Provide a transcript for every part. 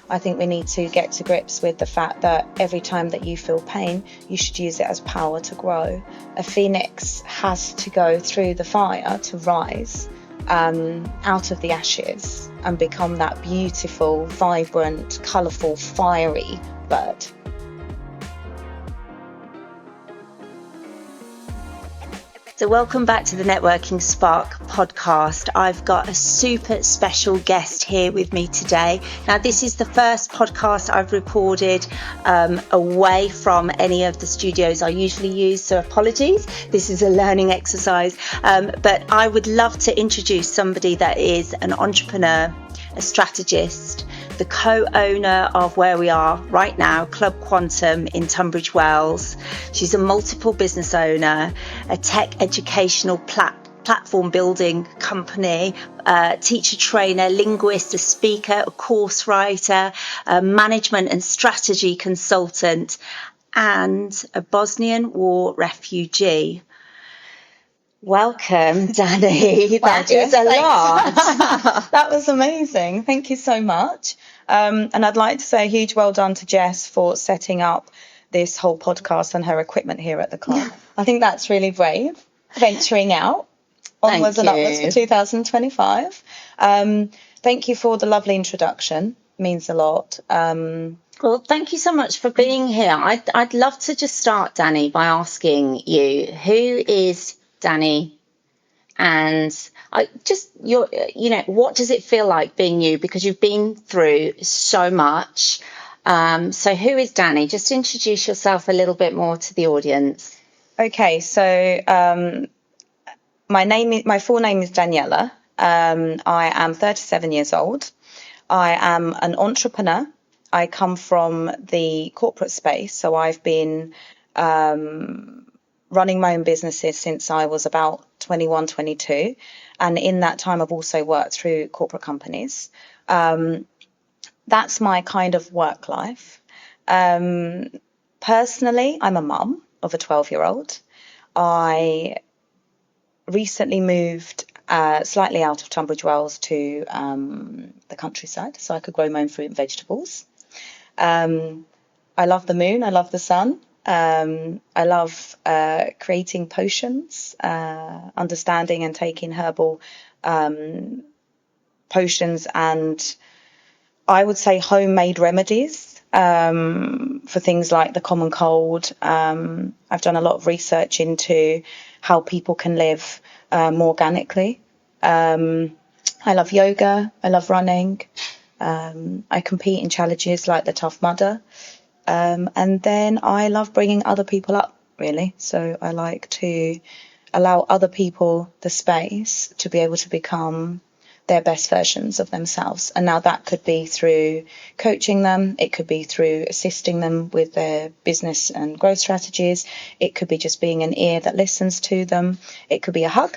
I think we need to get to grips with the fact that every time that you feel pain, you should use it as power to grow. A phoenix has to go through the fire to rise out of the ashes and become that beautiful, vibrant, colourful, fiery bird. So welcome back to the Networking Spark podcast. I've got a super special guest here with me today. Now, this is the first podcast I've recorded away from any of the studios I usually use, so apologies. This is a learning exercise. But I would love to introduce somebody that is an entrepreneur, a strategist, the co-owner of where we are right now, Club Quantum in Tunbridge Wells. She's a multiple business owner, a tech educational platform building company, teacher trainer, linguist, a speaker, a course writer, a management and strategy consultant, and a Bosnian war refugee. Welcome, Dani. That is a lot. That was amazing. Thank you so much. And I'd like to say a huge well done to Jess for setting up this whole podcast and her equipment here at the club. I think that's really brave, venturing out onwards and upwards for 2025. Thank you for the lovely introduction. It means a lot. Well, thank you so much for being here. I'd love to just start, Dani, by asking you, who is Dani, and what does it feel like being you? Because you've been through so much. So who is Dani? Just introduce yourself a little bit more to the audience. Okay, so my full name is Danijela. I am 37 years old. I am an entrepreneur. I come from the corporate space, so I've been running my own businesses since I was about 21, 22. And in that time, I've also worked through corporate companies. That's my kind of work life. Personally, I'm a mum of a 12-year-old. I recently moved slightly out of Tunbridge Wells to the countryside so I could grow my own fruit and vegetables. I love the moon. I love the sun. I love creating potions, understanding and taking herbal potions and I would say homemade remedies for things like the common cold. I've done a lot of research into how people can live more organically. I love yoga. I love running. I compete in challenges like the Tough Mudder. And then I love bringing other people up, really. So I like to allow other people the space to be able to become their best versions of themselves. And now that could be through coaching them. It could be through assisting them with their business and growth strategies. It could be just being an ear that listens to them. It could be a hug.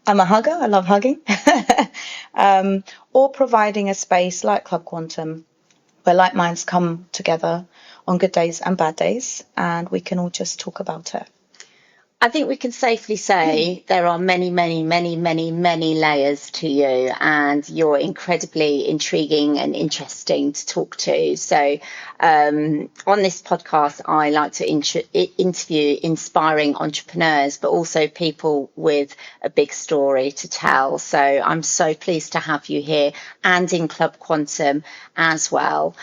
I'm a hugger. I love hugging. Or providing a space like Club Quantum where like minds come together on good days and bad days, and we can all just talk about it. I think we can safely say there are many, many, many, many, many layers to you, and you're incredibly intriguing and interesting to talk to. So on this podcast, I like to interview inspiring entrepreneurs, but also people with a big story to tell. So I'm so pleased to have you here and in Club Quantum as well.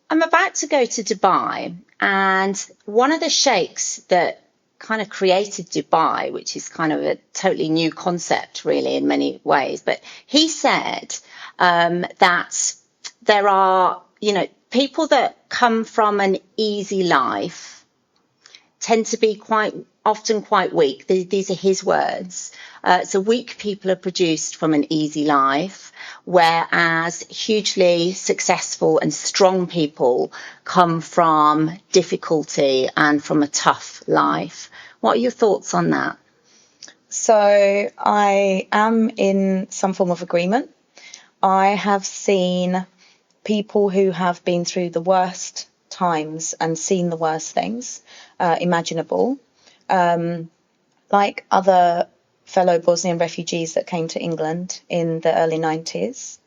I'm about to go to Dubai, and one of the sheikhs that kind of created Dubai, which is kind of a totally new concept, really, in many ways, but he said that there are, people that come from an easy life tend to be quite weak. These are his words. So weak people are produced from an easy life, whereas hugely successful and strong people come from difficulty and from a tough life. What are your thoughts on that? So I am in some form of agreement. I have seen people who have been through the worst times and seen the worst things imaginable, like other fellow Bosnian refugees that came to England in the early 90s,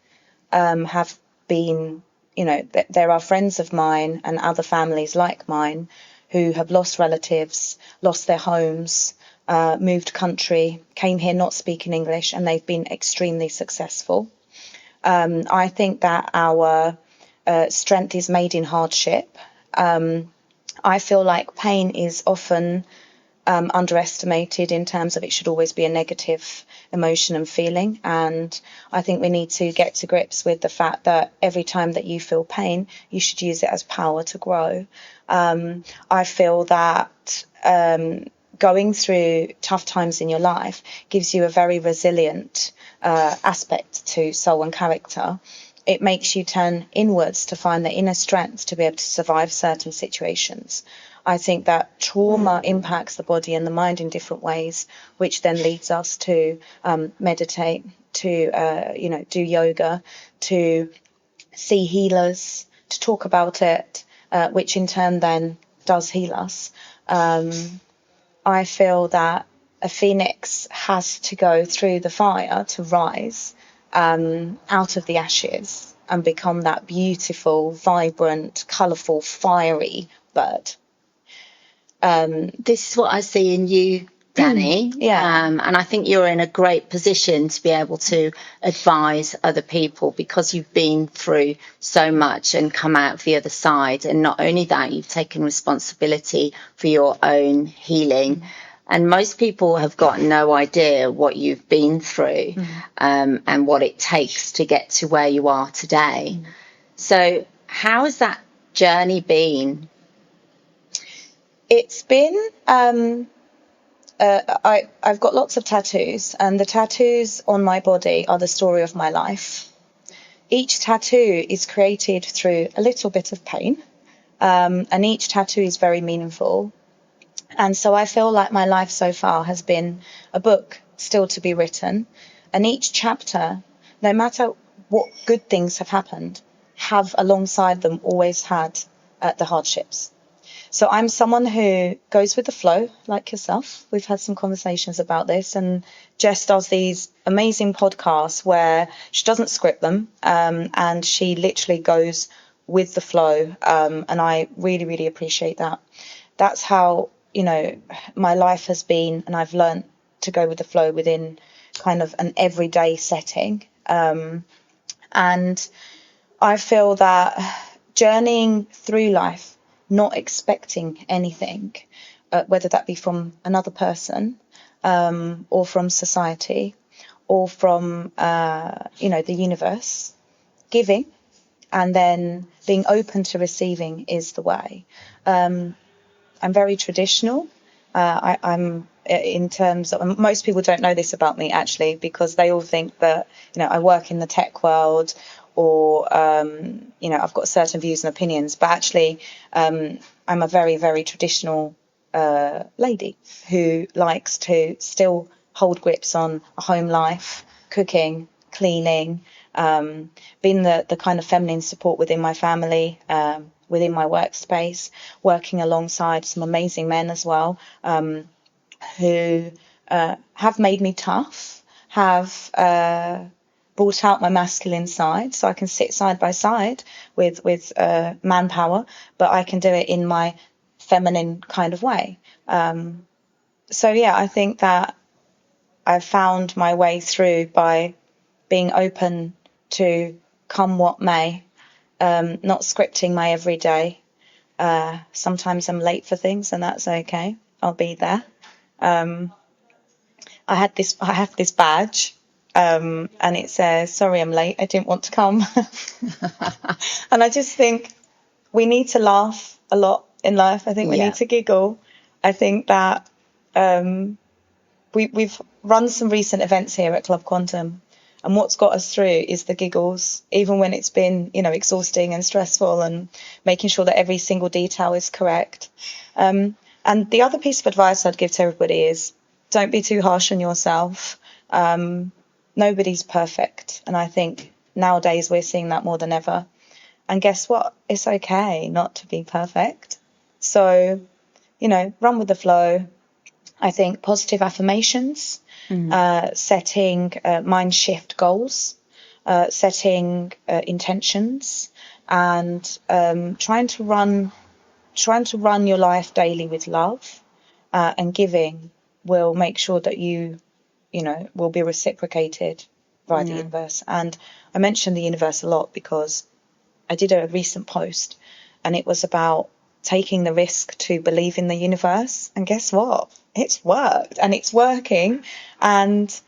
have been, there are friends of mine and other families like mine who have lost relatives, lost their homes, moved country, came here not speaking English, and they've been extremely successful. I think that our strength is made in hardship. I feel like pain is often underestimated in terms of it should always be a negative emotion and feeling. And I think we need to get to grips with the fact that every time that you feel pain, you should use it as power to grow. I feel that going through tough times in your life gives you a very resilient aspect to soul and character. It makes you turn inwards to find the inner strength to be able to survive certain situations. I think that trauma impacts the body and the mind in different ways, which then leads us to meditate, to do yoga, to see healers, to talk about it, which in turn then does heal us. I feel that a phoenix has to go through the fire to rise out of the ashes and become that beautiful, vibrant, colourful, fiery bird. This is what I see in you, Dani. And I think you're in a great position to be able to advise other people because you've been through so much and come out the other side. And not only that, you've taken responsibility for your own healing. And most people have got no idea what you've been through and what it takes to get to where you are today. So how has that journey been? It's been, I've got lots of tattoos, and the tattoos on my body are the story of my life. Each tattoo is created through a little bit of pain, and each tattoo is very meaningful. And so I feel like my life so far has been a book still to be written, and each chapter, no matter what good things have happened, have alongside them always had the hardships. So I'm someone who goes with the flow, like yourself. We've had some conversations about this, and Jess does these amazing podcasts where she doesn't script them, and she literally goes with the flow, and I really, really appreciate that. That's how, my life has been, and I've learned to go with the flow within kind of an everyday setting. And I feel that journeying through life, not expecting anything, whether that be from another person or from society or from, the universe, giving and then being open to receiving is the way. I'm very traditional. I'm in terms of, most people don't know this about me actually, because they all think that, I work in the tech world or, I've got certain views and opinions, but actually I'm a very, very traditional lady who likes to still hold grips on a home life, cooking, cleaning, being the kind of feminine support within my family, within my workspace, working alongside some amazing men as well, who have made me tough, have brought out my masculine side, so I can sit side by side with manpower, but I can do it in my feminine kind of way. So yeah, I think that I've found my way through by being open to come what may, not scripting my everyday. Sometimes I'm late for things, and that's okay. I'll be there. I have this badge, and it says, "Sorry, I'm late. I didn't want to come." And I just think we need to laugh a lot in life. I think we need to giggle. I think that we've run some recent events here at Club Quantum, and what's got us through is the giggles, even when it's been, exhausting and stressful, and making sure that every single detail is correct. And the other piece of advice I'd give to everybody is don't be too harsh on yourself. Nobody's perfect. And I think nowadays we're seeing that more than ever. And guess what? It's okay not to be perfect. So, run with the flow. I think positive affirmations, setting mind shift goals, setting intentions, and trying to run your life daily with love and giving will make sure that you will be reciprocated by the universe. And I mention the universe a lot because I did a recent post and it was about taking the risk to believe in the universe. And guess what? It's worked and it's working. And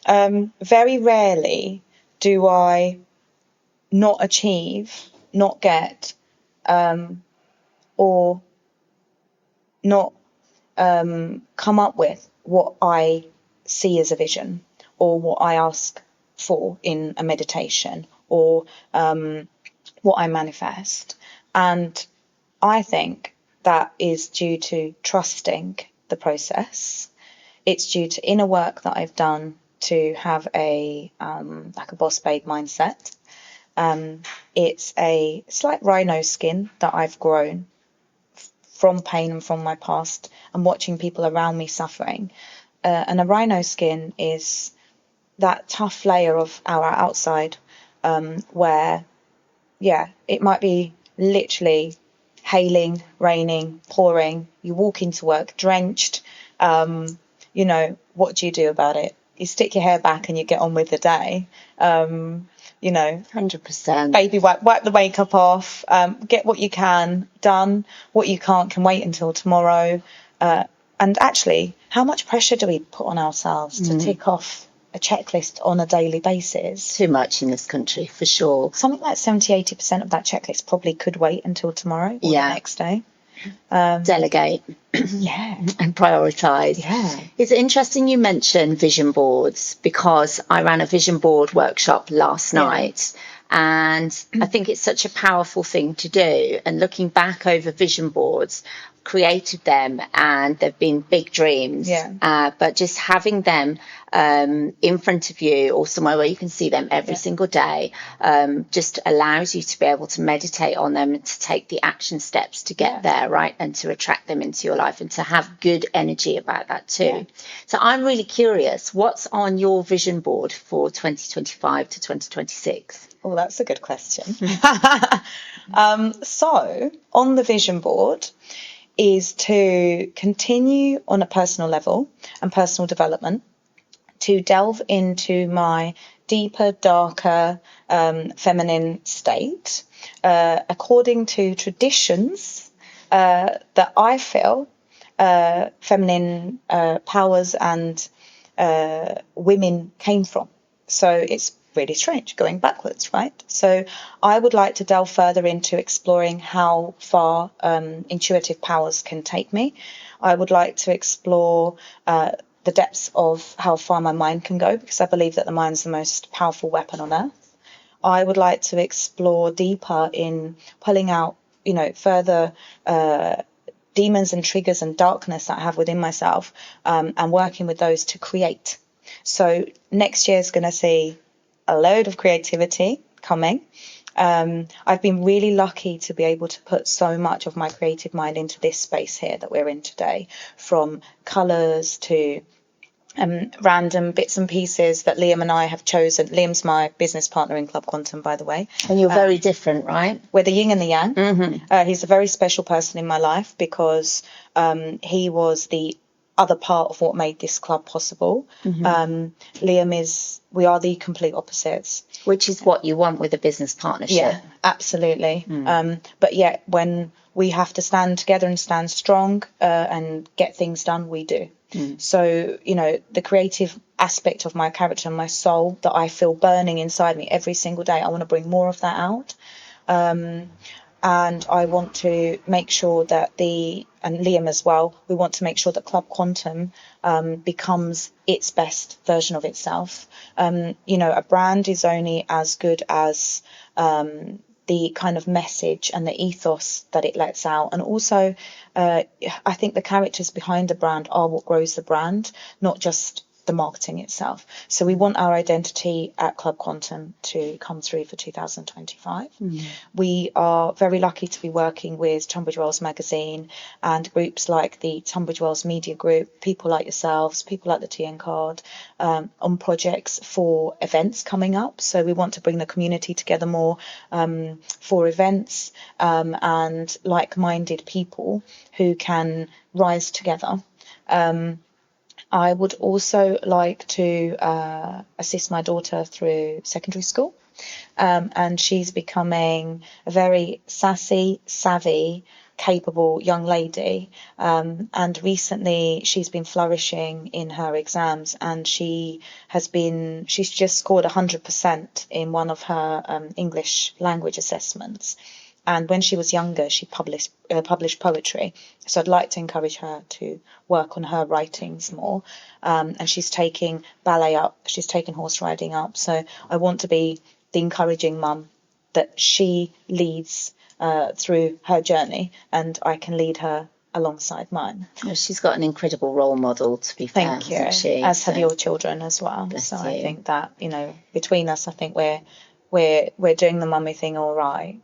very rarely do I not achieve, not get, or not come up with what I see as a vision or what I ask for in a meditation or what I manifest. And I think that is due to trusting the process. It's due to inner work that I've done to have a boss babe mindset. It's a slight rhino skin that I've grown from pain and from my past and watching people around me suffering. And a rhino skin is that tough layer of our outside where, it might be literally hailing, raining, pouring. You walk into work drenched. What do you do about it? You stick your hair back and you get on with the day. 100%. Baby wipe the makeup off, get what you can done. What you can't can wait until tomorrow. And actually, how much pressure do we put on ourselves to tick off a checklist on a daily basis? Too much in this country, for sure. Something like 70-80% of that checklist probably could wait until tomorrow or the next day. Delegate. And prioritise. It's interesting you mentioned vision boards because I ran a vision board workshop last night, and I think it's such a powerful thing to do. And looking back over vision boards, created them and they've been big dreams, but just having them in front of you or somewhere where you can see them every single day just allows you to be able to meditate on them and to take the action steps to get there, right, and to attract them into your life and to have good energy about that too. So I'm really curious, what's on your vision board for 2025 to 2026? Oh, that's a good question. So on the vision board is to continue on a personal level and personal development, to delve into my deeper, darker, feminine state, according to traditions that I feel feminine powers and women came from. So it's really strange going backwards, right? So I would like to delve further into exploring how far intuitive powers can take me. I would like to explore the depths of how far my mind can go, because I believe that the mind is the most powerful weapon on earth. I would like to explore deeper in pulling out, further demons and triggers and darkness that I have within myself, and working with those to create. So next year is going to see a load of creativity coming. I've been really lucky to be able to put so much of my creative mind into this space here that we're in today, from colours to random bits and pieces that Liam and I have chosen. Liam's my business partner in Club Quantum, by the way. And you're very different, right? We're the yin and the yang. He's a very special person in my life because he was the other part of what made this club possible. Liam we are the complete opposites. Which is what you want with a business partnership. Yeah, absolutely. But yet when we have to stand together and stand strong and get things done, we do. So, the creative aspect of my character and my soul that I feel burning inside me every single day, I want to bring more of that out. And I want to make sure that and Liam as well, we want to make sure that Club Quantum becomes its best version of itself. A brand is only as good as the kind of message and the ethos that it lets out. And also, I think the characters behind the brand are what grows the brand, not just the marketing itself. So we want our identity at Club Quantum to come through for 2025. We are very lucky to be working with Tunbridge Wells Magazine and groups like the Tunbridge Wells Media Group, people like yourselves, people like the TN Card, on projects for events coming up. So we want to bring the community together more for events and like-minded people who can rise together. I would also like to assist my daughter through secondary school, and she's becoming a very sassy, savvy, capable young lady, and recently she's been flourishing in her exams, and she's just scored 100% in one of her English language assessments. And when she was younger, she published poetry. So I'd like to encourage her to work on her writings more. And she's taking ballet up. She's taking horse riding up. So I want to be the encouraging mum that she leads through her journey, and I can lead her alongside mine. Well, she's got an incredible role model, to be fair. Thank you. Hasn't she? As have your children as well. Bless So you. I think that, between us, I think we're doing the mummy thing all right.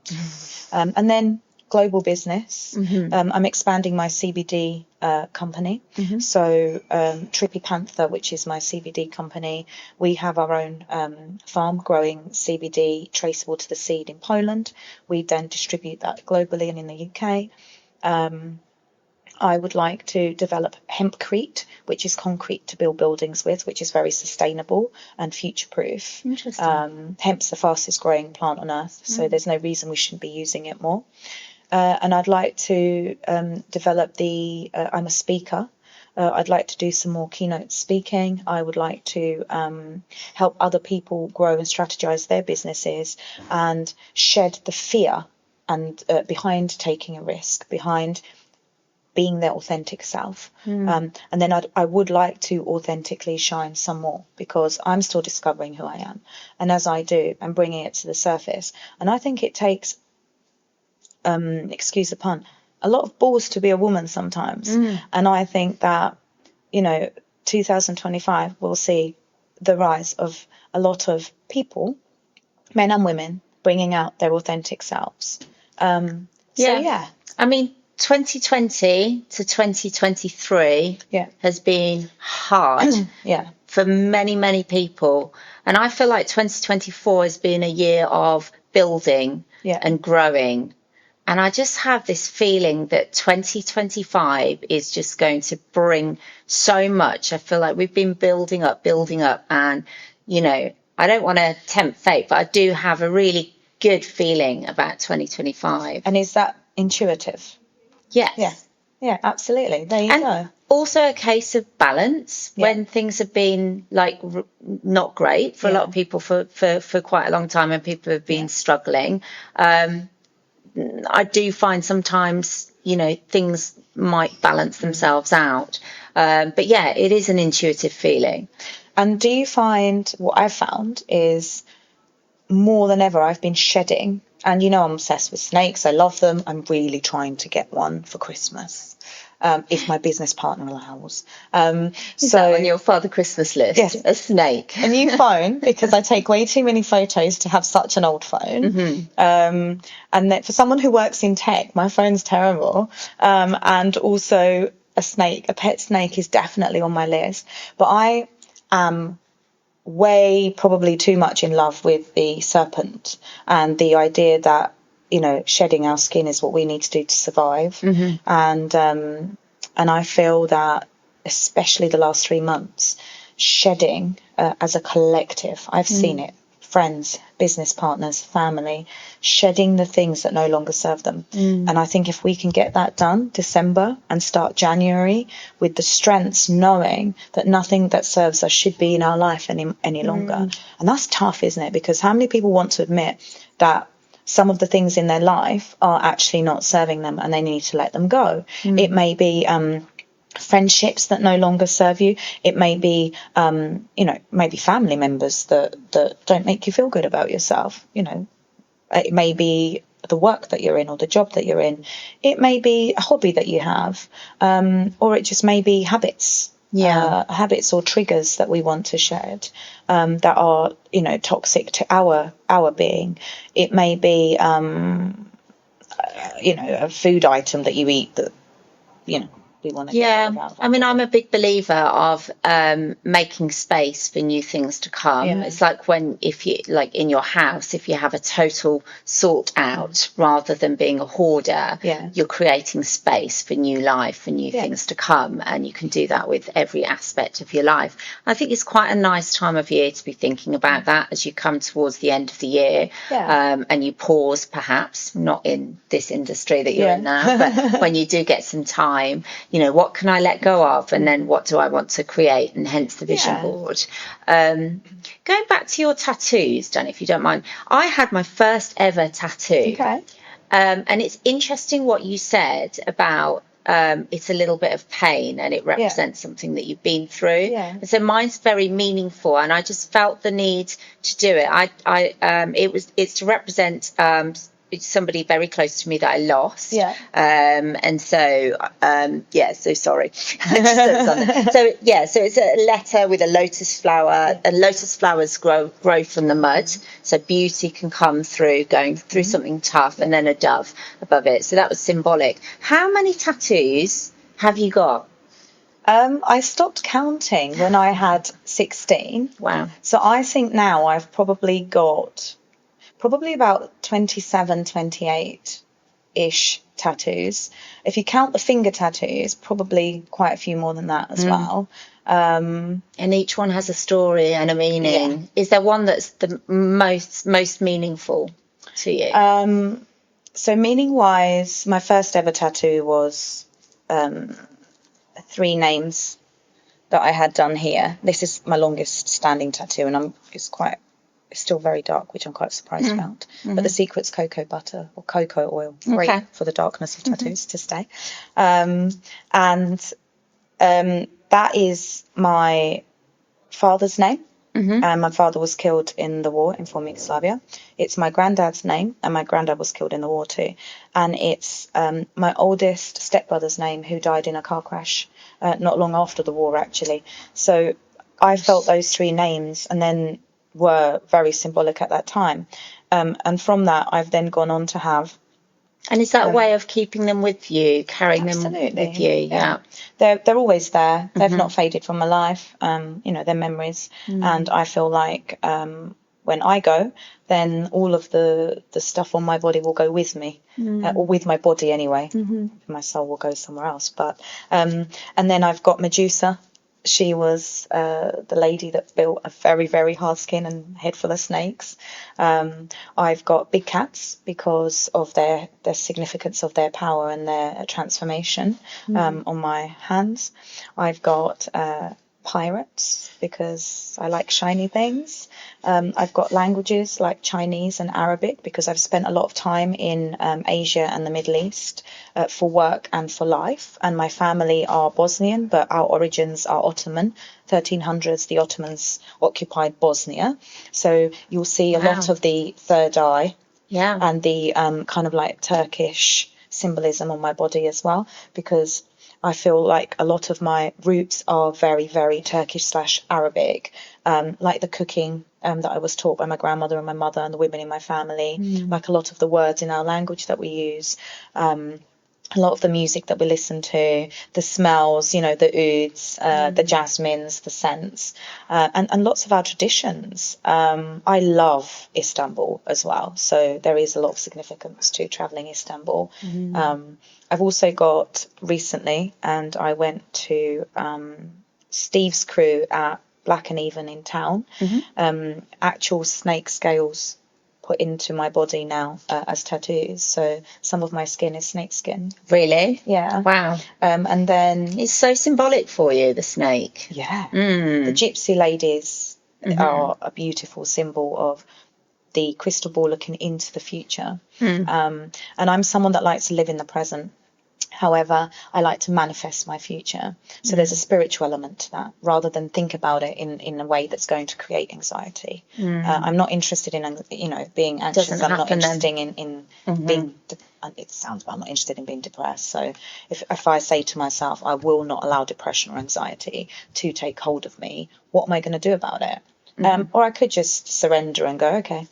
And then global business. I'm expanding my CBD company. So Trippy Panther, which is my CBD company, we have our own farm growing CBD traceable to the seed in Poland. We then distribute that globally and in the UK. I would like to develop hempcrete, which is concrete to build buildings with, which is very sustainable and future-proof. Interesting. Hemp's the fastest growing plant on earth, so there's no reason we shouldn't be using it more. And I'd like to develop I'm a speaker. I'd like to do some more keynote speaking. I would like to help other people grow and strategize their businesses and shed the fear and behind taking a risk, behind being their authentic self. And then I would like to authentically shine some more, because I'm still discovering who I am. And as I do, I'm bringing it to the surface. And I think it takes, excuse the pun, a lot of balls to be a woman sometimes. And I think that, 2025 will see the rise of a lot of people, men and women, bringing out their authentic selves. I mean, 2020 to 2023 has been hard for many, many people. And I feel like 2024 has been a year of building and growing. And I just have this feeling that 2025 is just going to bring so much. I feel like we've been building up. And, I don't want to tempt fate, but I do have a really good feeling about 2025. And is that intuitive? Yes. Yeah, absolutely. There you go. Also a case of balance when things have been not great for a lot of people for quite a long time, and people have been struggling. I do find sometimes, things might balance themselves out. But it is an intuitive feeling. And do you find, what I've found is more than ever, I've been shedding. And I'm obsessed with snakes. I love them. I'm really trying to get one for Christmas, if my business partner allows. Is that on your Father Christmas list? Yes. A snake. A new phone, because I take way too many photos to have such an old phone. And that for someone who works in tech, my phone's terrible. And also a pet snake is definitely on my list. But I am way probably too much in love with the serpent and the idea that shedding our skin is what we need to do to survive. And I feel that especially the last 3 months, shedding as a collective, I've seen it, friends, business partners, family, shedding the things that no longer serve them. And I think if we can get that done December and start January with the strengths, knowing that nothing that serves us should be in our life any longer. And that's tough, isn't it? Because how many people want to admit that some of the things in their life are actually not serving them and they need to let them go? It may be friendships that no longer serve you. It may be maybe family members that don't make you feel good about yourself. It may be the work that you're in or the job that you're in. It may be a hobby that you have, or it just may be habits habits or triggers that we want to shed, that are, toxic to our being. It may be, a food item that you eat that, we want to get rid of. I mean, I'm a big believer of making space for new things to come. It's like if you, like in your house, if you have a total sort out rather than being a hoarder, you're creating space for new life, for new things to come, and you can do that with every aspect of your life. I think it's quite a nice time of year to be thinking about that as you come towards the end of the year, and you pause, perhaps not in this industry that you're in now, but when you do get some time, what can I let go of, and then what do I want to create, and hence the vision board. Going back to your tattoos, Dani, if you don't mind, I had my first ever tattoo. And it's interesting what you said about it's a little bit of pain and it represents something that you've been through. And so mine's very meaningful, and I just felt the need to do it. It's to represent somebody very close to me that I lost. And so so sorry. So it's a letter with a lotus flower, and lotus flowers grow from the mud, so beauty can come through going through something tough, and then a dove above it. So that was symbolic. How many tattoos have you got? I stopped counting when I had 16. Wow. So I think now I've probably got about 27, 28-ish tattoos. If you count the finger tattoos, probably quite a few more than that as well. And each one has a story and a meaning. Is there one that's the most meaningful to you? So meaning-wise, my first ever tattoo was 3 names that I had done here. This is my longest standing tattoo, and it's still very dark, which I'm quite surprised about. But the secret's cocoa butter or cocoa oil. Great for the darkness of tattoos to stay. And that is my father's name. And my father was killed in the war in former Yugoslavia. It's my granddad's name, and my granddad was killed in the war too. And it's my oldest stepbrother's name, who died in a car crash not long after the war, actually. So I felt those 3 names, and then were very symbolic at that time. And from that, I've then gone on to have. And is that a way of keeping them with you, carrying them with you? Yeah. They're always there. They've not faded from my life. They're memories. And I feel like when I go, then all of the stuff on my body will go with me, or with my body anyway. My soul will go somewhere else. But and then I've got Medusa. She was the lady that built a very, very hard skin and head full of snakes. I've got big cats because of their significance of their power and their transformation on my hands. I've got pirates because I like shiny things. I've got languages like Chinese and Arabic because I've spent a lot of time in Asia and the Middle East for work and for life. And my family are Bosnian, but our origins are Ottoman. 1300s, the Ottomans occupied Bosnia. So you'll see a lot of the third eye and the kind of like Turkish symbolism on my body as well, because I feel like a lot of my roots are very, very Turkish/Arabic, like the cooking that I was taught by my grandmother and my mother and the women in my family, like a lot of the words in our language that we use, a lot of the music that we listen to, the smells, the ouds, the jasmines, the scents, and lots of our traditions. I love Istanbul as well, so there is a lot of significance to travelling Istanbul. I've also got recently, and I went to Steve's crew at Black and Even in town, actual snake scales put into my body now as tattoos. So some of my skin is snake skin. Really? Yeah. Wow. And then it's so symbolic for you, the snake. Yeah. The gypsy ladies are a beautiful symbol of the crystal ball looking into the future. And I'm someone that likes to live in the present. However, I like to manifest my future. So there's a spiritual element to that, rather than think about it in a way that's going to create anxiety. I'm not interested in, being anxious. I'm not interested in being, it sounds bad, I'm not interested in being depressed. So if I say to myself, I will not allow depression or anxiety to take hold of me, what am I going to do about it? Or I could just surrender and go, okay,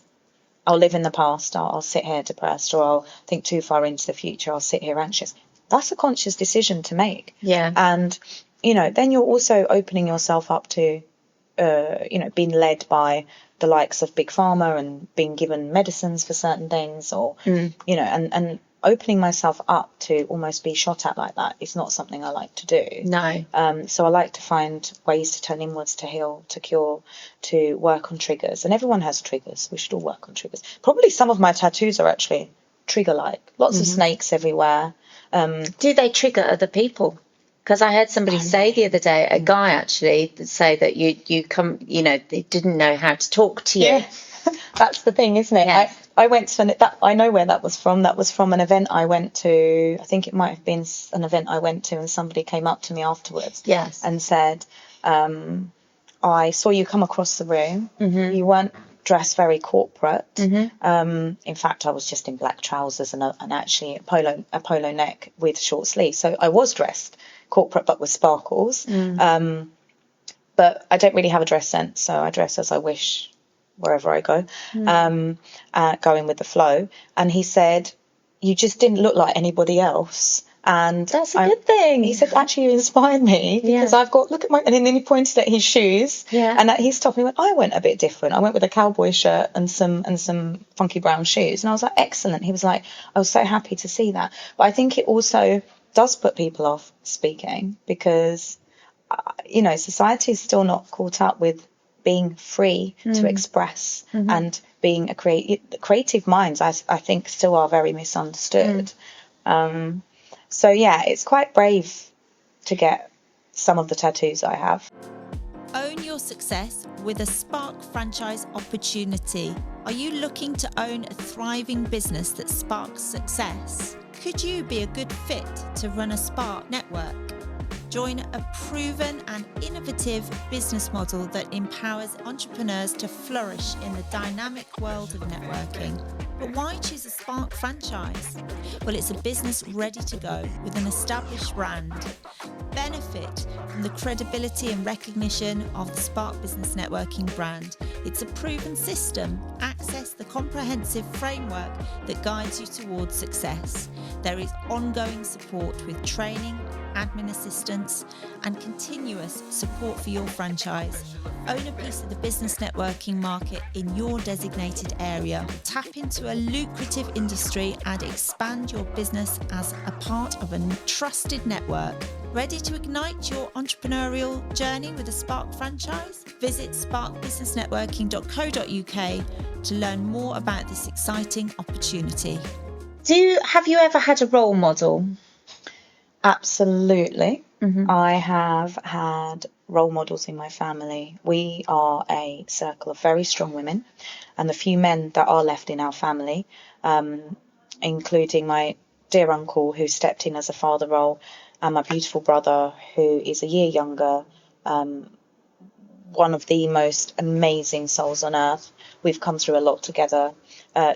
I'll live in the past. I'll sit here depressed, or I'll think too far into the future. I'll sit here anxious. That's a conscious decision to make. Yeah. And, then you're also opening yourself up to, being led by the likes of Big Pharma and being given medicines for certain things, or, and opening myself up to almost be shot at like that is not something I like to do. No. So I like to find ways to turn inwards, to heal, to cure, to work on triggers. And everyone has triggers. We should all work on triggers. Probably some of my tattoos are actually trigger-like. Lots of snakes everywhere. Do they trigger other people? Because I heard somebody say the other day, a guy actually, say that you come, they didn't know how to talk to you. Yeah, that's the thing, isn't it? Yeah. I went to that. I know where that was from. That was from an event I went to. I think it might have been an event I went to, and somebody came up to me afterwards. Yes. And said, I saw you come across the room. You weren't dressed very corporate. In fact, I was just in black trousers and actually a polo neck with short sleeves. So I was dressed corporate, but with sparkles. But I don't really have a dress sense, so I dress as I wish wherever I go, going with the flow. And he said, you just didn't look like anybody else. And that's a good thing. He said, actually, you inspired me, because I've got, look at my, and then he pointed at his shoes, and at his top, he went, I went a bit different. I went with a cowboy shirt and some funky brown shoes. And I was like, excellent. He was like, I was so happy to see that. But I think it also does put people off speaking, because, society is still not caught up with being free to express and being a creative minds, I think, still are very misunderstood. So yeah, it's quite brave to get some of the tattoos I have. Own your success with a Spark franchise opportunity. Are you looking to own a thriving business that sparks success? Could you be a good fit to run a Spark network? Join a proven and innovative business model that empowers entrepreneurs to flourish in the dynamic world of networking. But why choose a Spark franchise? Well, it's a business ready to go with an established brand. Benefit from the credibility and recognition of the Spark Business Networking brand. It's a proven system. Access the comprehensive framework that guides you towards success. There is ongoing support with training, admin assistance, and continuous support for your franchise. Own a piece of the business networking market in your designated area. Tap into a lucrative industry and expand your business as a part of a trusted network. Ready to ignite your entrepreneurial journey with a Spark franchise? Visit sparkbusinessnetworking.co.uk to learn more about this exciting opportunity. Have you ever had a role model? Absolutely. I have had role models in my family. We are a circle of very strong women, and the few men that are left in our family, including my dear uncle who stepped in as a father role, and my beautiful brother who is a year younger, one of the most amazing souls on earth. We've come through a lot together.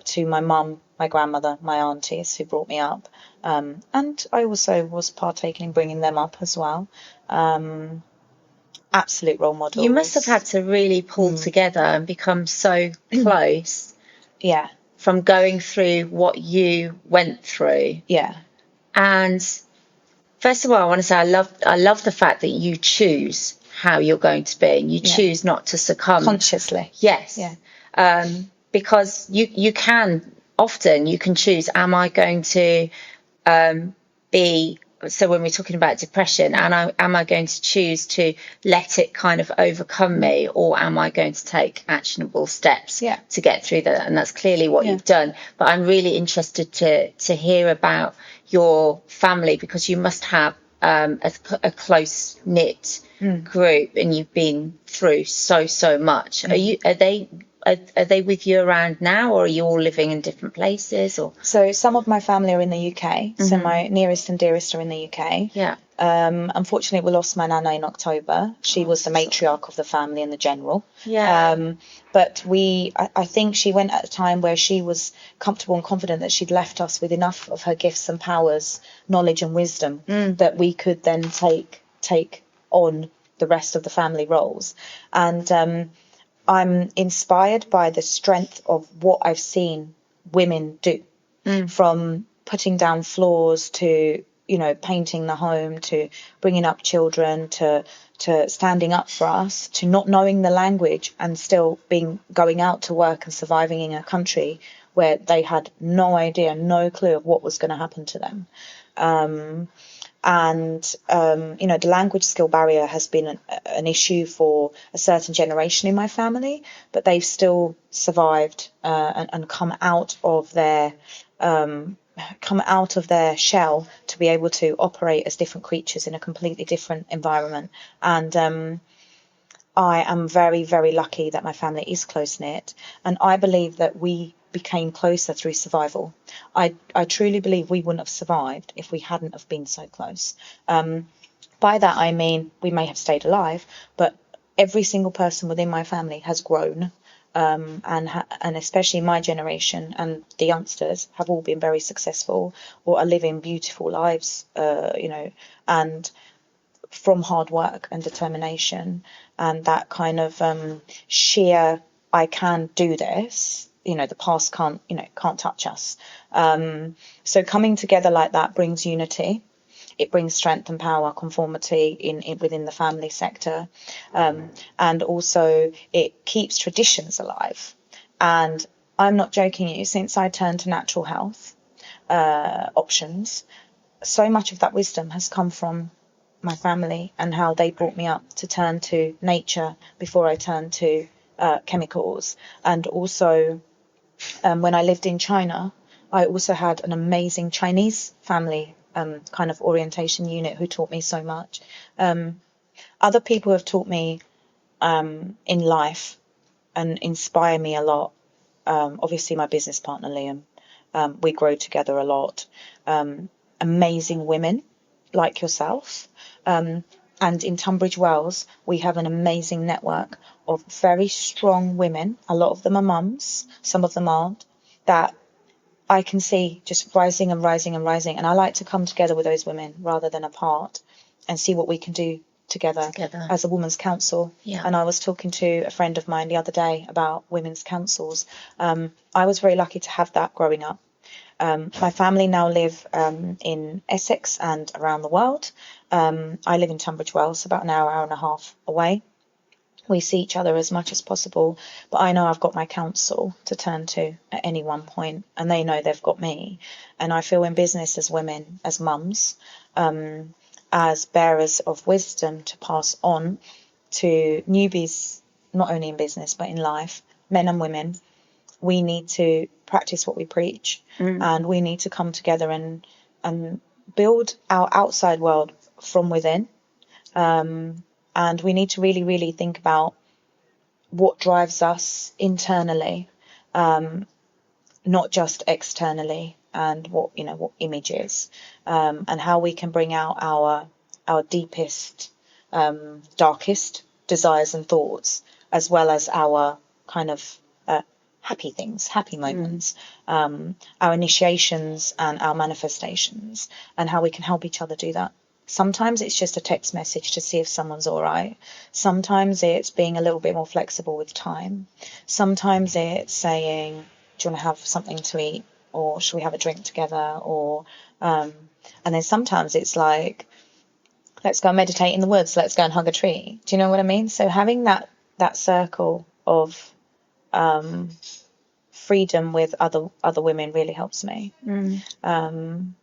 To my mum, my grandmother, my aunties who brought me up, and I also was partaking in bringing them up as well. Absolute role models. You must have had to really pull together and become so close. Yeah. From going through what you went through. Yeah. And first of all, I want to say I love the fact that you choose how you're going to be, and you choose not to succumb consciously. Yes. Yeah. Because you can choose, am I going to be, so when we're talking about depression, and am I going to choose to let it kind of overcome me, or am I going to take actionable steps to get through that? And that's clearly what you've done. But I'm really interested to hear about your family, because you must have a close knit group, and you've been through so much. Are are they with you around now, or are you all living in different places? Or so some of my family are in the UK. So my nearest and dearest are in the UK. Yeah. Unfortunately, we lost my nana in October. She was the matriarch of the family and the general. Yeah. But I think she went at a time where she was comfortable and confident that she'd left us with enough of her gifts and powers, knowledge and wisdom that we could then take on the rest of the family roles. And I'm inspired by the strength of what I've seen women do, from putting down floors to, painting the home, to bringing up children, to standing up for us, to not knowing the language and still going out to work and surviving in a country where they had no idea, no clue of what was going to happen to them. The language skill barrier has been an issue for a certain generation in my family, but they've still survived and come out of their shell to be able to operate as different creatures in a completely different environment. And I am very, very lucky that my family is close-knit, and I believe that we became closer through survival. I truly believe we wouldn't have survived if we hadn't have been so close. By that I mean we may have stayed alive, but every single person within my family has grown, and especially my generation and the youngsters have all been very successful or are living beautiful lives, and from hard work and determination and that kind of sheer I can do this. The past can't touch us. So coming together like that brings unity. It brings strength and power, conformity in within the family sector, and also it keeps traditions alive. And I'm not joking you. Since I turned to natural health options, so much of that wisdom has come from my family and how they brought me up to turn to nature before I turned to chemicals. And also, when I lived in China, I also had an amazing Chinese family kind of orientation unit who taught me so much. Other people have taught me in life and inspire me a lot. Obviously, my business partner, Liam, we grow together a lot. Amazing women like yourself. And in Tunbridge Wells, we have an amazing network of very strong women. A lot of them are mums, some of them aren't, that I can see just rising and rising and rising. And I like to come together with those women rather than apart and see what we can do together. As a women's council. Yeah. And I was talking to a friend of mine the other day about women's councils. I was very lucky to have that growing up. My family now live in Essex and around the world. I live in Tunbridge Wells, about an hour and a half away. We see each other as much as possible, but I know I've got my council to turn to at any one point, and they know they've got me. And I feel in business as women, as mums, as bearers of wisdom to pass on to newbies, not only in business but in life, men and women, we need to practice what we preach, and we need to come together and build our outside world from within. And we need to really, really think about what drives us internally, not just externally, and what image is, and how we can bring out our deepest, darkest desires and thoughts, as well as our kind of happy things, happy moments, our initiations and our manifestations, and how we can help each other do that. Sometimes it's just a text message to see if someone's all right. Sometimes it's being a little bit more flexible with time. Sometimes it's saying, do you want to have something to eat, or should we have a drink together? Or and then sometimes it's like, let's go and meditate in the woods, let's go and hug a tree. Do you know what I mean? So having that circle of freedom with other women really helps me.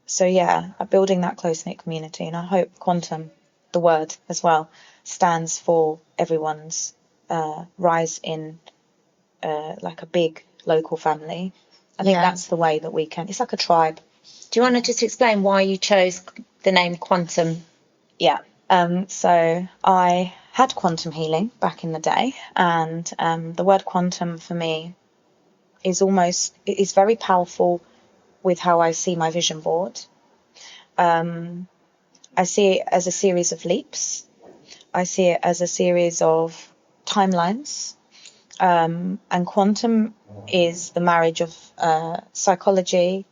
So yeah, building that close-knit community, and I hope Quantum, the word as well, stands for everyone's rise in like a big local family. I think that's the way that we can. It's like a tribe. Do you want to just explain why you chose the name Quantum? Yeah. So I had quantum healing back in the day, and the word quantum for me is very powerful with how I see my vision board. I see it as a series of leaps. I see it as a series of timelines. And quantum is the marriage of psychology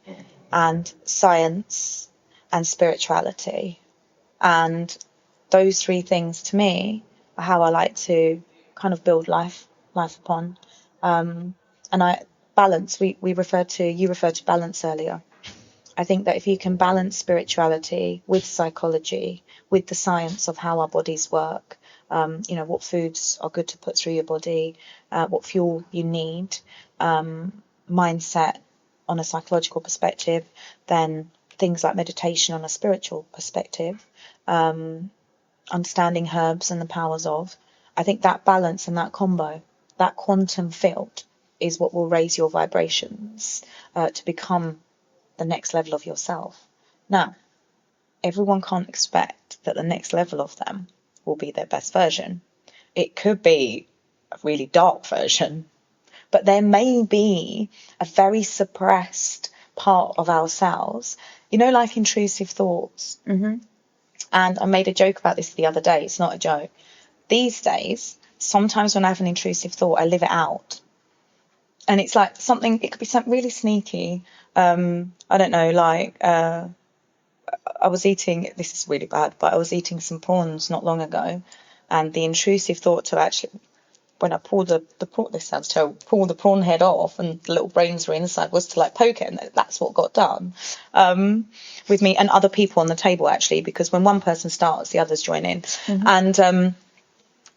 and science and spirituality. And those three things to me are how I like to kind of build life upon. And you referred to balance earlier. I think that if you can balance spirituality with psychology, with the science of how our bodies work, what foods are good to put through your body, what fuel you need, mindset on a psychological perspective, then things like meditation on a spiritual perspective, understanding herbs and the powers of, I think that balance and that combo, that quantum field is what will raise your vibrations to become the next level of yourself. Now, everyone can't expect that the next level of them will be their best version. It could be a really dark version, but there may be a very suppressed part of ourselves, like intrusive thoughts. Mm-hmm. And I made a joke about this the other day. It's not a joke. These days, sometimes when I have an intrusive thought, I live it out. And it's like it could be something really sneaky. I don't know, I was eating, this is really bad, but I was eating some prawns not long ago, and the intrusive thought to actually, when I pulled the prawn, this sounds terrible, pull the prawn head off and the little brains were inside, was to poke it, and that's what got done with me and other people on the table, actually, because when one person starts, the others join in. Mm-hmm. And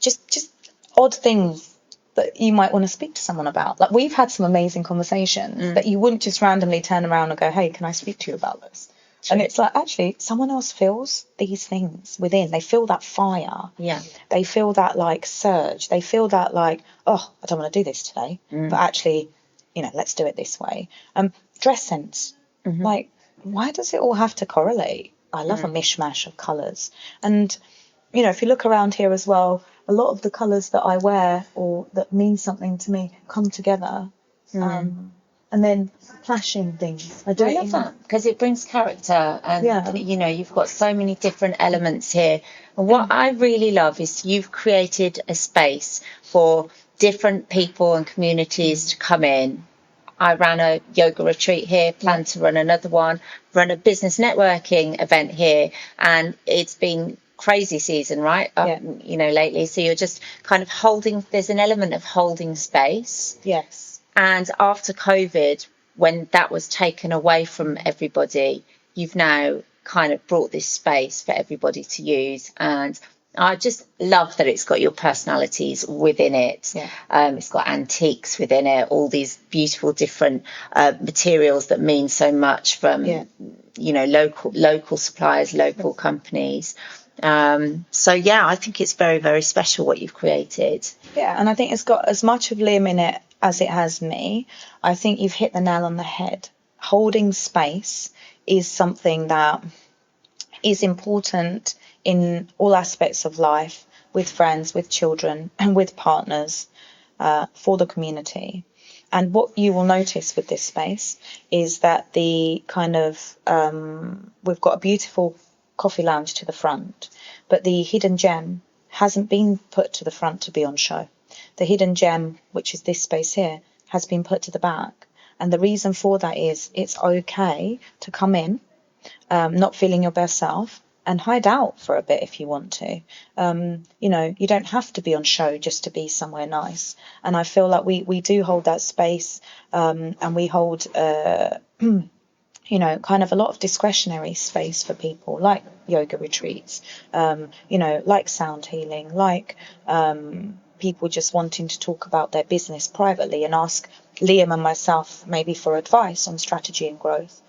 just odd things that you might want to speak to someone about. We've had some amazing conversations that you wouldn't just randomly turn around and go, hey, can I speak to you about this? True. And it's actually, someone else feels these things within. They feel that fire. Yeah. They feel that surge. They feel that oh, I don't want to do this today. But actually, let's do it this way. Dress sense. Mm-hmm. Why does it all have to correlate? I love a mishmash of colours. And if you look around here as well, a lot of the colours that I wear or that mean something to me come together. And then clashing things. I love that because it brings character, and you've got so many different elements here. And what I really love is you've created a space for different people and communities to come in. I ran a yoga retreat here, plan to run another one, run a business networking event here, and it's been crazy season, right? Lately. So you're just kind of there's an element of holding space. Yes. And after COVID, when that was taken away from everybody, you've now kind of brought this space for everybody to use. And I just love that it's got your personalities within it. Yeah. It's got antiques within it, all these beautiful different materials that mean so much from, local suppliers, local companies. I think it's very, very special what you've created. Yeah, and I think it's got as much of Liam in it as it has me. I think you've hit the nail on the head. Holding space is something that is important in all aspects of life, with friends, with children, and with partners, for the community. And what you will notice with this space is that the kind of we've got a beautiful coffee lounge to the front, but the hidden gem hasn't been put to the front to be on show. The hidden gem, which is this space here, has been put to the back. And the reason for that is it's okay to come in, not feeling your best self, and hide out for a bit if you want to. You don't have to be on show just to be somewhere nice. And I feel like we do hold that space, and we hold kind of a lot of discretionary space for people, like yoga retreats, like sound healing, like people just wanting to talk about their business privately and ask Liam and myself maybe for advice on strategy and growth.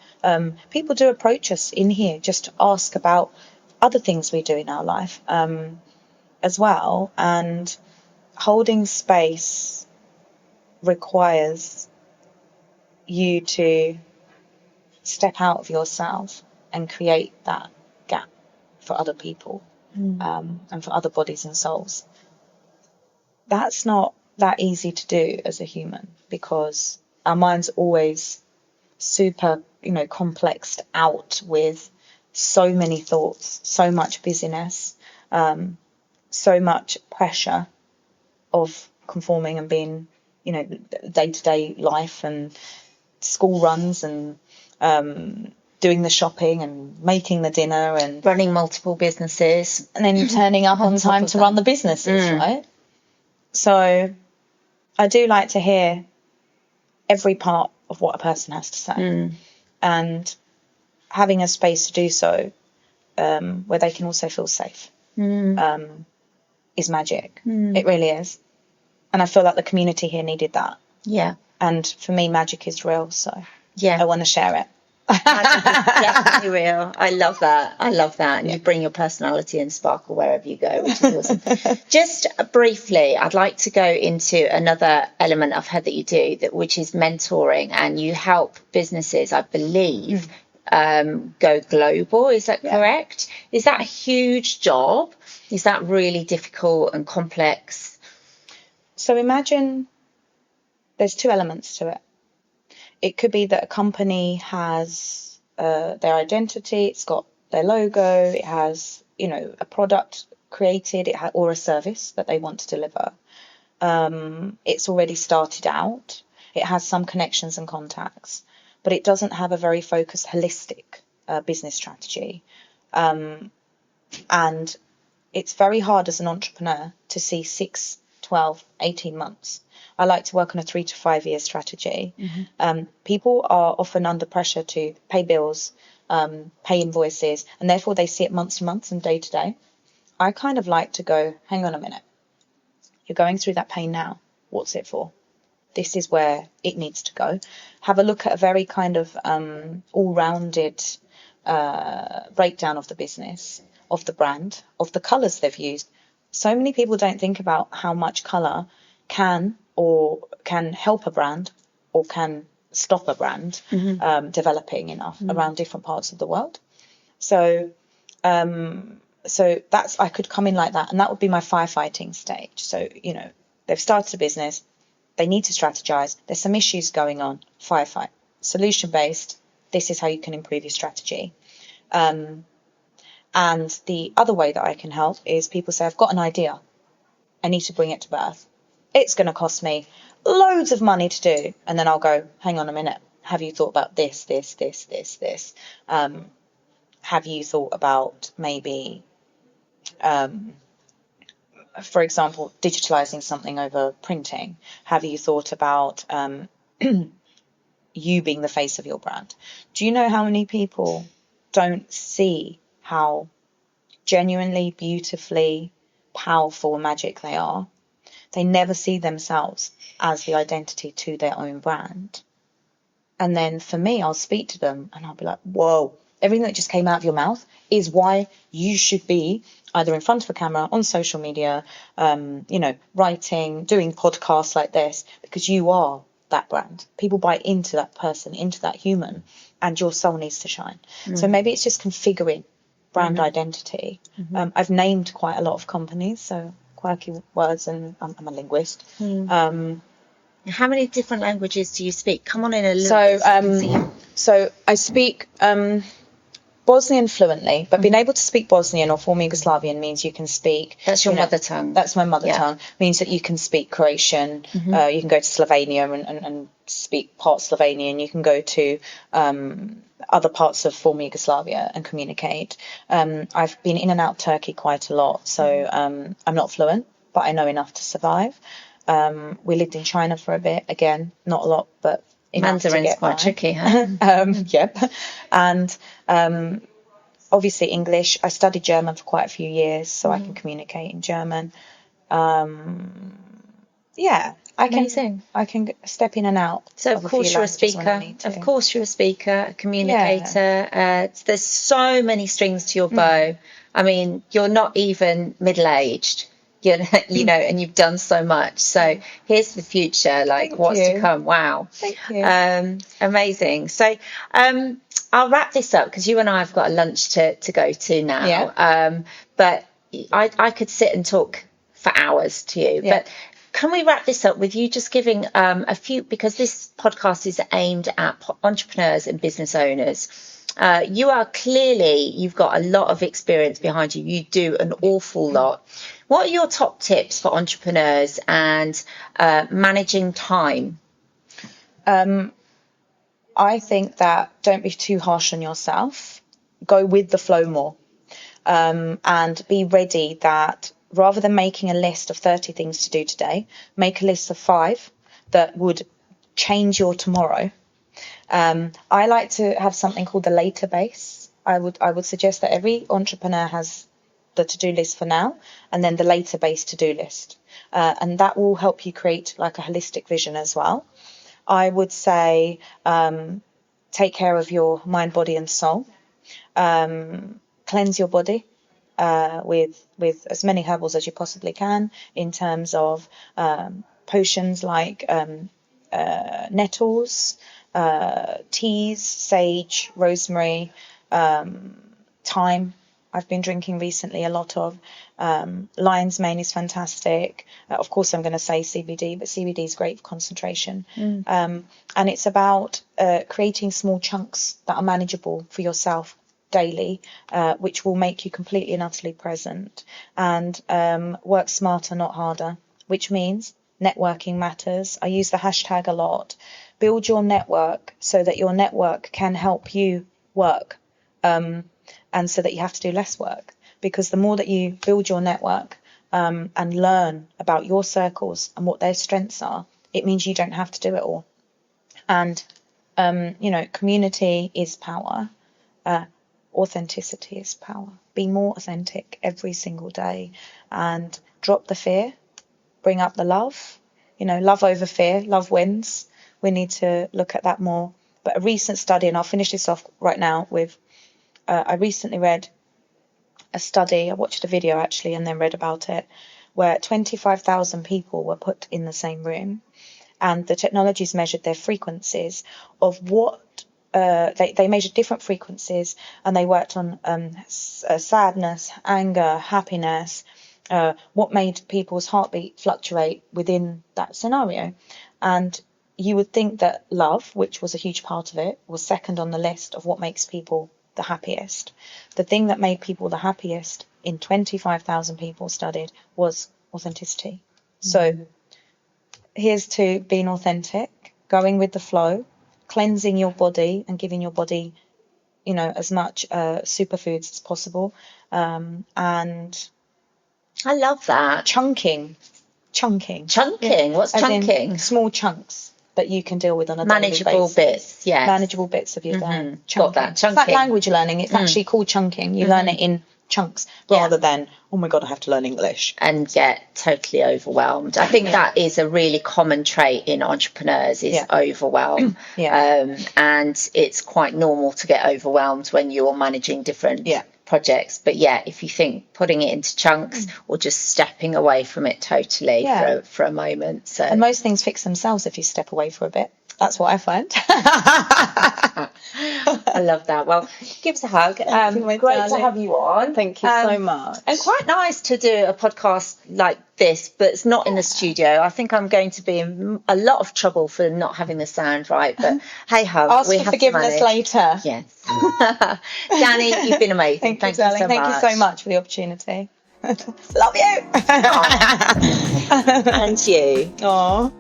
People do approach us in here just to ask about other things we do in our life as well. And holding space requires you to step out of yourself and create that gap for other people. and for other bodies and souls. That's not that easy to do as a human, because our mind's always super, complexed out with so many thoughts, so much busyness, so much pressure of conforming and being, day-to-day life and school runs and doing the shopping and making the dinner and running multiple businesses, and then turning up on time to run the businesses, right? So I do like to hear every part of what a person has to say, and having a space to do so, where they can also feel safe, is magic. It really is. And I feel like the community here needed that. Yeah. And for me, magic is real, so yeah, I want to share it. Magic is definitely real. I love that. And you bring your personality and sparkle wherever you go, which is awesome. Just briefly, I'd like to go into another element I've heard that you do, which is mentoring, and you help businesses, I believe, go global. Is that correct? Is that a huge job? Is that really difficult and complex? So imagine there's two elements to it. It could be that a company has their identity, it's got their logo, it has, a product created, or a service that they want to deliver. It's already started out, it has some connections and contacts, but it doesn't have a very focused, holistic business strategy. And it's very hard as an entrepreneur to see 6, 12, 18 months. I like to work on a 3 to 5 year strategy. People are often under pressure to pay bills, pay invoices, and therefore they see it month to month and day to day. I kind of like to go, hang on a minute. You're going through that pain now. What's it for? This is where it needs to go. Have a look at a very kind of all-rounded breakdown of the business, of the brand, of the colours they've used. So many people don't think about how much colour can help a brand or can stop a brand developing enough around different parts of the world. So that's, I could come in like that, and that would be my firefighting stage. So, they've started a business, they need to strategize, there's some issues going on, firefight. Solution-based, this is how you can improve your strategy. And the other way that I can help is people say, I've got an idea, I need to bring it to birth. It's going to cost me loads of money to do. And then I'll go, hang on a minute. Have you thought about this? Have you thought about maybe, for example, digitalizing something over printing? Have you thought about you being the face of your brand? Do you know how many people don't see how genuinely, beautifully powerful and magic they are? They never see themselves as the identity to their own brand. And then for me, I'll speak to them and I'll be like, whoa, everything that just came out of your mouth is why you should be either in front of a camera, on social media, writing, doing podcasts like this, because you are that brand. People buy into that person, into that human, and your soul needs to shine. So maybe it's just configuring brand identity. I've named quite a lot of companies, so quirky words, and I'm a linguist. How many different languages do you speak? Come on in a little bit. So I speak Bosnian fluently, but being able to speak Bosnian or former Yugoslavian means you can speak... That's your mother tongue. That's my mother tongue. Means that you can speak Croatian, you can go to Slovenia and speak part Slovenian, you can go to other parts of former Yugoslavia and communicate. I've been in and out of Turkey quite a lot, so I'm not fluent, but I know enough to survive. We lived in China for a bit, again, not a lot, but enough to get quite by. tricky, huh? Yep. And obviously English. I studied German for quite a few years, so I can communicate in German. I can step in and out. So of course you're a speaker. Of course you're a speaker, a communicator. There's so many strings to your bow. I mean, you're not even middle-aged. And you've done so much. So here's the future, what's to come. Wow. Thank you. Amazing. So I'll wrap this up because you and I have got a lunch to go to now. Yeah. But I could sit and talk for hours to you, but can we wrap this up with you just giving a few, because this podcast is aimed at entrepreneurs and business owners. You've got a lot of experience behind you. You do an awful lot. What are your top tips for entrepreneurs and managing time? I think that don't be too harsh on yourself. Go with the flow more, and be ready that rather than making a list of 30 things to do today, make a list of 5 that would change your tomorrow. I like to have something called the later base. I would suggest that every entrepreneur has the to-do list for now, and then the later base to-do list, and that will help you create like a holistic vision as well. I would say take care of your mind, body, and soul. Cleanse your body with as many herbals as you possibly can, in terms of potions like nettles, teas, sage, rosemary, thyme. I've been drinking recently a lot of lion's mane is fantastic. Of course, I'm going to say CBD, but CBD is great for concentration. And it's about creating small chunks that are manageable for yourself daily, which will make you completely and utterly present. And work smarter, not harder, which means networking matters. I use the hashtag a lot. Build your network so that your network can help you work. And so that you have to do less work, because the more that you build your network and learn about your circles and what their strengths are, it means you don't have to do it all. And, community is power. Authenticity is power. Be more authentic every single day and drop the fear, bring up the love, love over fear, love wins. We need to look at that more. But a recent study, and I'll finish this off right now with, I recently read a study, I watched a video actually and then read about it, where 25,000 people were put in the same room, and the technologies measured their frequencies of what, they measured different frequencies, and they worked on sadness, anger, happiness, what made people's heartbeat fluctuate within that scenario. And you would think that love, which was a huge part of it, was second on the list of what makes people the happiest. The thing that made people the happiest in 25,000 people studied was authenticity. So here's to being authentic, going with the flow, cleansing your body and giving your body, as much superfoods as possible. And I love that. Chunking. Yeah. What's chunking? Small chunks that you can deal with on a manageable daily basis. bits, yeah. Manageable bits of your day. Got that. Chunking. It's like language learning. It's actually called chunking. You learn it in chunks rather than, oh my God, I have to learn English. And get totally overwhelmed. I think that is a really common trait in entrepreneurs is overwhelm. And it's quite normal to get overwhelmed when you're managing different projects. But if you think putting it into chunks or just stepping away from it totally for a moment. So. And most things fix themselves if you step away for a bit. That's what I find. I love that. Well, give us a hug. Great to have you on. Thank you so much. And quite nice to do a podcast like this, but it's not in the studio. I think I'm going to be in a lot of trouble for not having the sound right. But hey ho, ask for forgiveness later. Yes. Dani, you've been amazing. Thank you so much. Thank you so much for the opportunity. Love you. And you. Aww.